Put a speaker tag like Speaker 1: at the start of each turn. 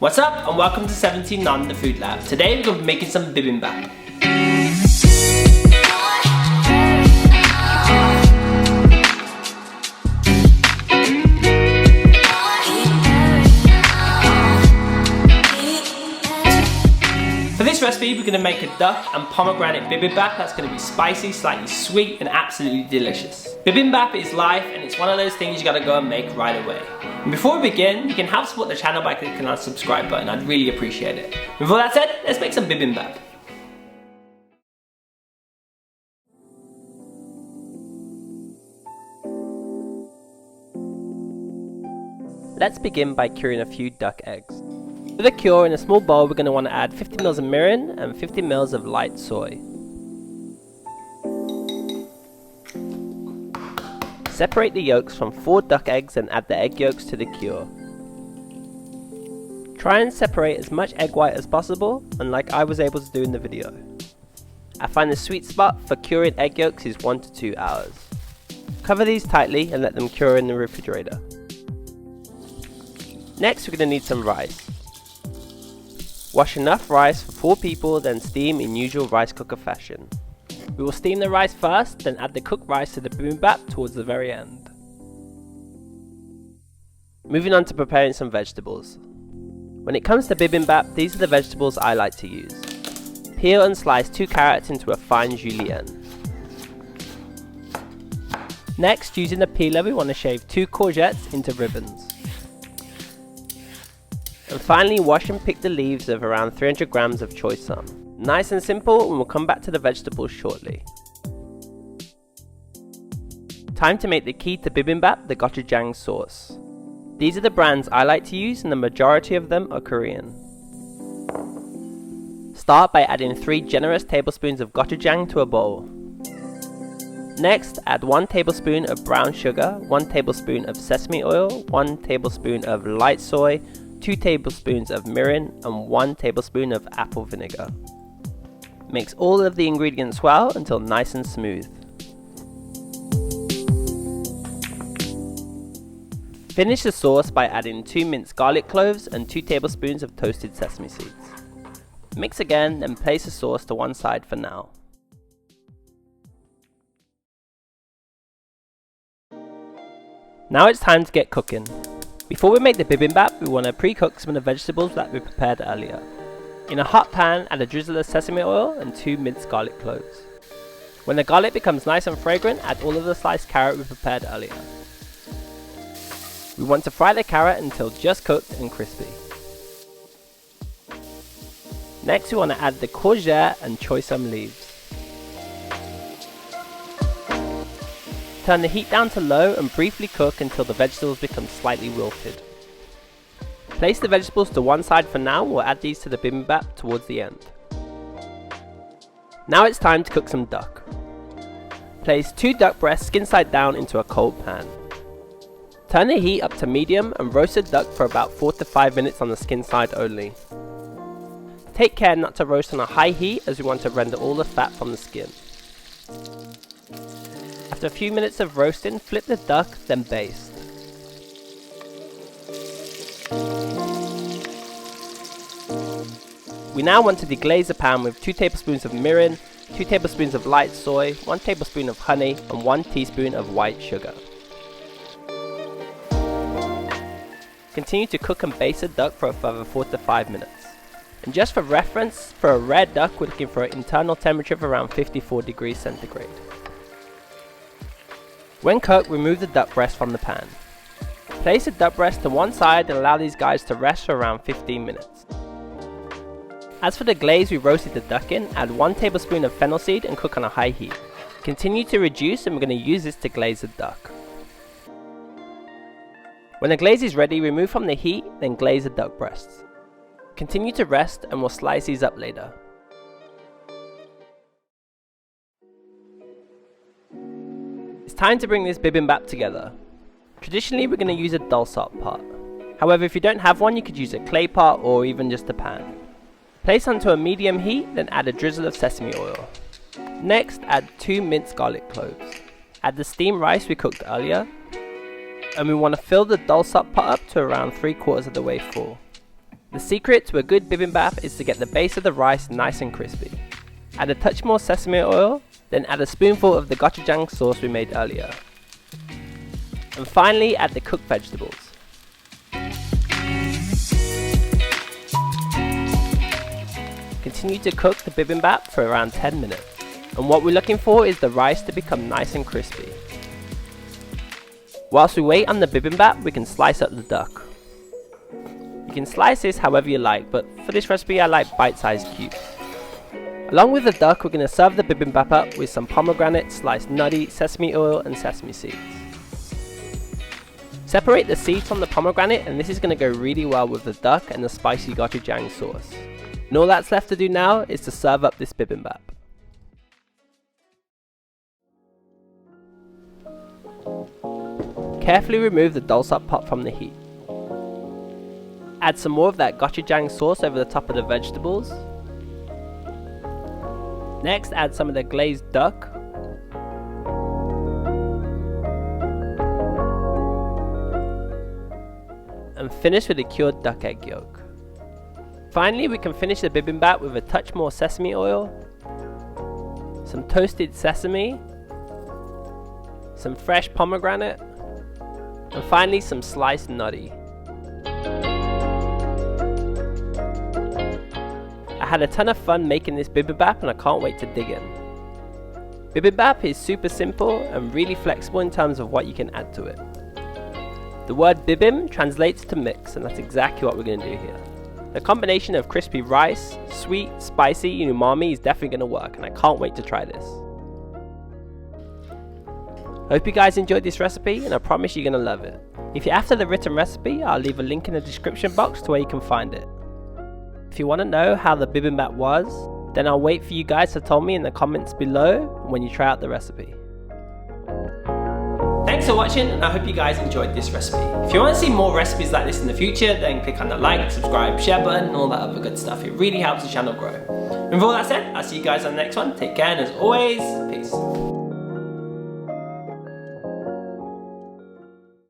Speaker 1: What's up and welcome to 17 on the Food Lab. Today we're going to be making some bibimbap. For this recipe we're going to make a duck and pomegranate bibimbap that's going to be spicy, slightly sweet and absolutely delicious. Bibimbap is life and it's one of those things you got to go and make right away. And before we begin, you can help support the channel by clicking on the subscribe button. I'd really appreciate it. With all that said, let's make some bibimbap. Let's begin by curing a few duck eggs. For the cure, in a small bowl we're going to want to add 50 ml of mirin and 50 ml of light soy. Separate the yolks from 4 duck eggs and add the egg yolks to the cure. Try and separate as much egg white as possible, unlike I was able to do in the video. I find the sweet spot for curing egg yolks is 1 to 2 hours. Cover these tightly and let them cure in the refrigerator. Next we're going to need some rice. Wash enough rice for 4 people, then steam in usual rice cooker fashion. We will steam the rice first, then add the cooked rice to the bibimbap towards the very end. Moving on to preparing some vegetables. When it comes to bibimbap, these are the vegetables I like to use. Peel and slice 2 carrots into a fine julienne. Next, using a peeler we want to shave 2 courgettes into ribbons. And finally, wash and pick the leaves of around 300 grams of choi. Nice and simple, and we'll come back to the vegetables shortly. Time to make the key to bibimbap, the Gochujang Sauce. These are the brands I like to use and the majority of them are Korean. Start by adding 3 generous tablespoons of gochujang to a bowl. Next, add 1 tablespoon of brown sugar, 1 tablespoon of sesame oil, 1 tablespoon of light soy, 2 tablespoons of mirin and 1 tablespoon of apple vinegar. Mix all of the ingredients well until nice and smooth. Finish the sauce by adding 2 minced garlic cloves and 2 tablespoons of toasted sesame seeds. Mix again, then place the sauce to one side for now. Now it's time to get cooking. Before we make the bibimbap, we want to pre-cook some of the vegetables that we prepared earlier. In a hot pan, add a drizzle of sesame oil and 2 minced garlic cloves. When the garlic becomes nice and fragrant, add all of the sliced carrot we prepared earlier. We want to fry the carrot until just cooked and crispy. Next we want to add the courgette and choi leaves. Turn the heat down to low and briefly cook until the vegetables become slightly wilted. Place the vegetables to one side for now, we'll add these to the bibimbap towards the end. Now it's time to cook some duck. Place 2 duck breasts skin side down into a cold pan. Turn the heat up to medium and roast the duck for about 4 to 5 minutes on the skin side only. Take care not to roast on a high heat as we want to render all the fat from the skin. After a few minutes of roasting, flip the duck, then baste. We now want to deglaze the pan with 2 tablespoons of mirin, 2 tablespoons of light soy, 1 tablespoon of honey and 1 teaspoon of white sugar. Continue to cook and baste the duck for a further 4 to 5 minutes. And just for reference, for a rare duck we're looking for an internal temperature of around 54 degrees centigrade. When cooked, remove the duck breast from the pan. Place the duck breast to one side and allow these guys to rest for around 15 minutes. As for the glaze we roasted the duck in, add 1 tablespoon of fennel seed and cook on a high heat. Continue to reduce and we're going to use this to glaze the duck. When the glaze is ready, remove from the heat, then glaze the duck breasts. Continue to rest and we'll slice these up later. It's time to bring this bibimbap together. Traditionally we're going to use a Dolsot pot. However, if you don't have one, you could use a clay pot or even just a pan. Place onto a medium heat, then add a drizzle of sesame oil. Next, add 2 minced garlic cloves. Add the steamed rice we cooked earlier. And we want to fill the Dolsot pot up to around 3/4 of the way full. The secret to a good bibimbap is to get the base of the rice nice and crispy. Add a touch more sesame oil, then add a spoonful of the gochujang sauce we made earlier. And finally add the cooked vegetables. Continue to cook the bibimbap for around 10 minutes. And what we're looking for is the rice to become nice and crispy. Whilst we wait on the bibimbap, we can slice up the duck. You can slice this however you like, but for this recipe I like bite-sized cubes. Along with the duck, we're going to serve the bibimbap up with some pomegranate, sliced nori, sesame oil and sesame seeds. Separate the seeds from the pomegranate, and this is going to go really well with the duck and the spicy gochujang sauce. And all that's left to do now is to serve up this bibimbap. Carefully remove the Dolsot pot from the heat. Add some more of that gochujang sauce over the top of the vegetables. Next, add some of the glazed duck. And finish with a cured duck egg yolk. Finally, we can finish the bibimbap with a touch more sesame oil, some toasted sesame, some fresh pomegranate, and finally some sliced nori. I had a ton of fun making this bibimbap and I can't wait to dig in. Bibimbap is super simple and really flexible in terms of what you can add to it. The word bibim translates to mix, and that's exactly what we're going to do here. The combination of crispy rice, sweet, spicy, and umami is definitely going to work, and I can't wait to try this. Hope you guys enjoyed this recipe, and I promise you're going to love it. If you're after the written recipe, I'll leave a link in the description box to where you can find it. If you want to know how the bibimbap was, then I'll wait for you guys to tell me in the comments below when you try out the recipe. Thanks for watching, and I hope you guys enjoyed this recipe. If you want to see more recipes like this in the future, then click on the like, subscribe, share button and all that other good stuff. It really helps the channel grow. And with all that said, I'll see you guys on the next one. Take care, and as always, peace.